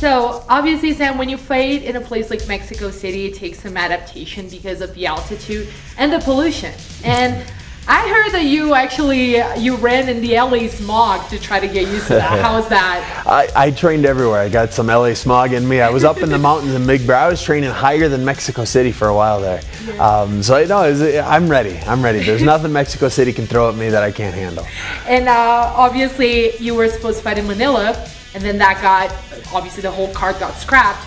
So obviously, Sam, when you fight in a place like Mexico City, it takes some adaptation because of the altitude and the pollution. And I heard that you ran in the LA smog to try to get used to that. How was that? I trained everywhere. I got some LA smog in me. I was up in the mountains in Big Bear. I was training higher than Mexico City for a while there. Yeah. So I'm ready. There's nothing Mexico City can throw at me that I can't handle. And obviously, you were supposed to fight in Manila, and then obviously the whole card got scrapped.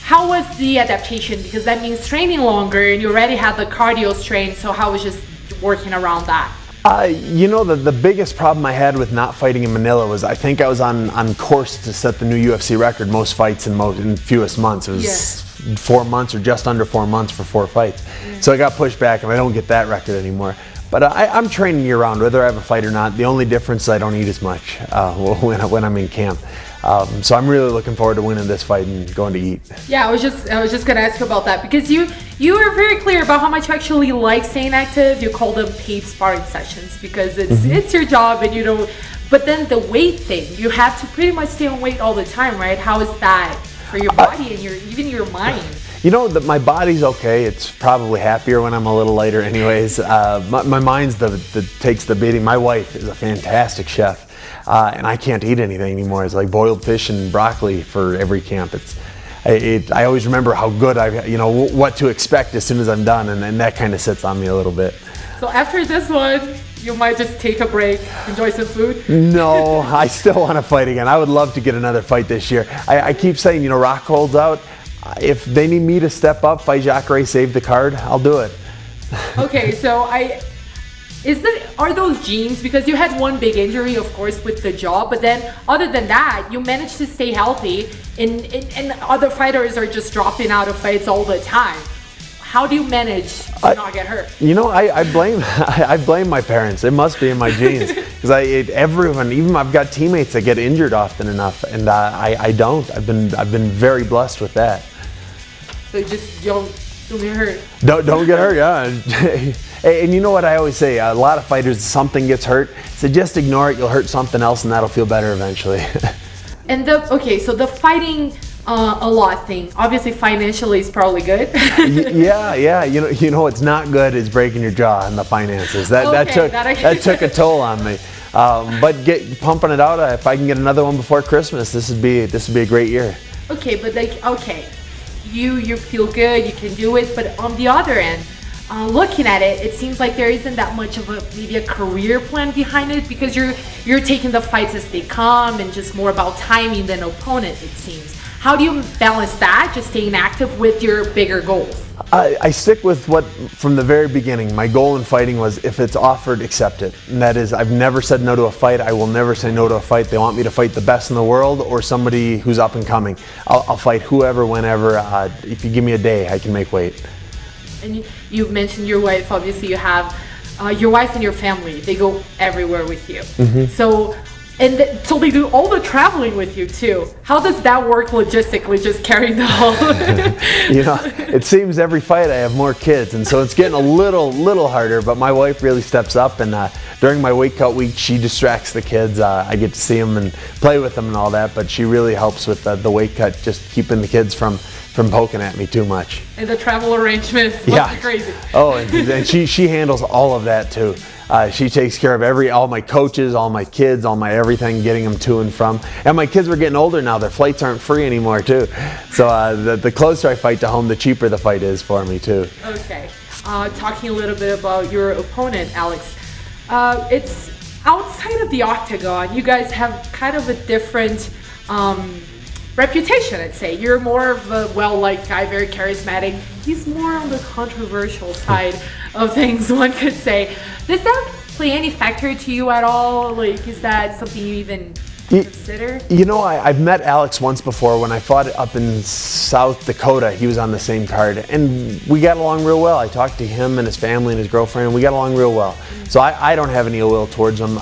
How was the adaptation? Because that means training longer, and you already had the cardio strain, so how was just working around that? The biggest problem I had with not fighting in Manila was I think I was on course to set the new UFC record, most fights in fewest months. It was 4 months or just under 4 months for 4 fights. So I got pushed back and I don't get that record anymore. But I'm training year round, whether I have a fight or not. The only difference is I don't eat as much when I'm in camp. So I'm really looking forward to winning this fight and going to eat. Yeah, I was just gonna ask you about that because you were very clear about how much you actually like staying active. You call them paid sparring sessions because it's your job and you don't. But then the weight thing, you have to pretty much stay on weight all the time, right? How is that for your body and even your mind? My body's okay. It's probably happier when I'm a little lighter anyways. My mind's the takes the beating. My wife is a fantastic chef. And I can't eat anything anymore. It's like boiled fish and broccoli for every camp. I always remember how good what to expect as soon as I'm done, and that kind of sits on me a little bit. So after this one, you might just take a break, enjoy some food? No, I still want to fight again. I would love to get another fight this year. I keep saying, Rockhold's out. If they need me to step up, fight Jacare, save the card, I'll do it. Okay, so are those genes? Because you had one big injury, of course, with the jaw, but then other than that, you managed to stay healthy, and other fighters are just dropping out of fights all the time. How do you manage to not get hurt? I blame my parents. It must be in my genes because everyone, even I've got teammates that get injured often enough, and I don't. I've been very blessed with that. So just don't get hurt. Don't get hurt, yeah. And you know what I always say, a lot of fighters, something gets hurt, so just ignore it, you'll hurt something else and that'll feel better eventually. And so the fighting a lot thing, obviously financially is probably good. Yeah, you know what's not good is breaking your jaw and the finances. That took a toll on me. But pumping it out, if I can get another one before Christmas, this would be a great year. Okay, but you feel good, you can do it, but on the other end, looking at it, it seems like there isn't that much of maybe a career plan behind it because you're taking the fights as they come and just more about timing than opponent, it seems. How do you balance that, just staying active with your bigger goals? I stick with what, from the very beginning, my goal in fighting was if it's offered, accept it. And that is, I've never said no to a fight. I will never say no to a fight. They want me to fight the best in the world or somebody who's up and coming. I'll fight whoever, whenever. If you give me a day, I can make weight. And you mentioned your wife. Obviously, you have your wife and your family. They go everywhere with you. So they do all the traveling with you too. How does that work logistically, just carrying the whole? It seems every fight I have more kids, and so it's getting a little harder. But my wife really steps up, and during my weight cut week, she distracts the kids. I get to see them and play with them and all that, but she really helps with the weight cut, just keeping the kids from poking at me too much. And the travel arrangements must be crazy. Oh, and she handles all of that too. She takes care of all my coaches, all my kids, all my everything, getting them to and from. And my kids were getting older now. Their flights aren't free anymore too. So the closer I fight to home, the cheaper the fight is for me too. Okay. Talking a little bit about your opponent, Alex. It's outside of the octagon. You guys have kind of a different reputation, I'd say. You're more of a well-liked guy, very charismatic. He's more on the controversial side of things, one could say. Does that play any factor to you at all? Like, is that something you even consider? I've met Alex once before when I fought up in South Dakota. He was on the same card, and we got along real well. I talked to him and his family and his girlfriend, and we got along real well. So I don't have any ill will towards him.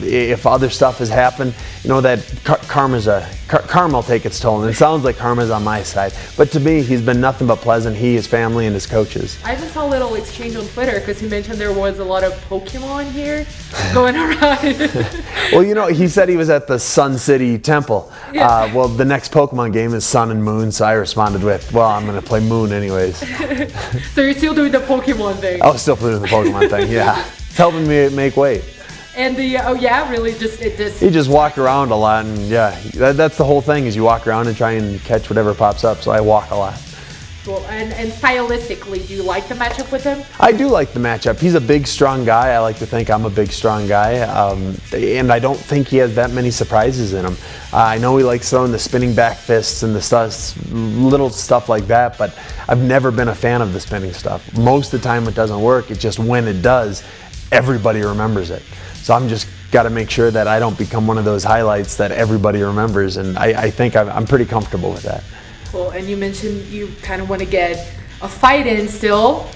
If other stuff has happened, you know that karma will take its toll, and it sounds like karma's on my side. But to me, he's been nothing but pleasant. He, his family, and his coaches. I even saw a little exchange on Twitter because he mentioned there was a lot of Pokemon here going around. Well, you know, he said he was at the Sun City Temple. Yeah. Well, the next Pokemon game is Sun and Moon, so I responded with, well, I'm going to play Moon anyways. So you're still doing the Pokemon thing? I was still doing the Pokemon thing, yeah. It's helping me make weight. And really, You just walk around a lot, and yeah, that's the whole thing, is you walk around and try and catch whatever pops up, so I walk a lot. Cool. And stylistically, do you like the matchup with him? I do like the matchup. He's a big, strong guy. I like to think I'm a big, strong guy, and I don't think he has that many surprises in him. I know he likes throwing the spinning back fists and little stuff like that, but I've never been a fan of the spinning stuff. Most of the time it doesn't work. It's just when it does, everybody remembers it. So I'm just got to make sure that I don't become one of those highlights that everybody remembers, and I think I'm pretty comfortable with that. Cool. And you mentioned you kind of want to get a fight in still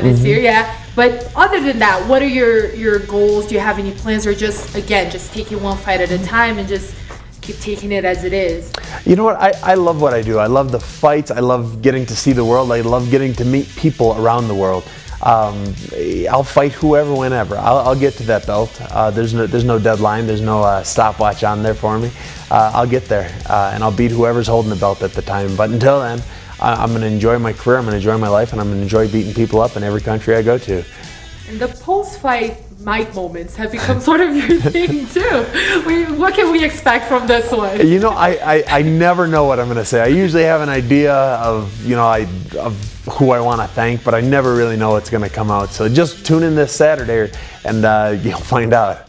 this year, yeah. But other than that, what are your goals? Do you have any plans, or just taking one fight at a time and just keep taking it as it is? You know what? I love what I do. I love the fights. I love getting to see the world. I love getting to meet people around the world. I'll fight whoever, whenever. I'll get to that belt. There's no deadline. There's no stopwatch on there for me. I'll get there, and I'll beat whoever's holding the belt at the time. But until then, I'm going to enjoy my career. I'm going to enjoy my life, and I'm going to enjoy beating people up in every country I go to. And the post-fight mic moments have become sort of your thing too. What can we expect from this one? You know, I never know what I'm going to say. I usually have an idea of who I want to thank, but I never really know what's going to come out. So just tune in this Saturday, and you'll find out.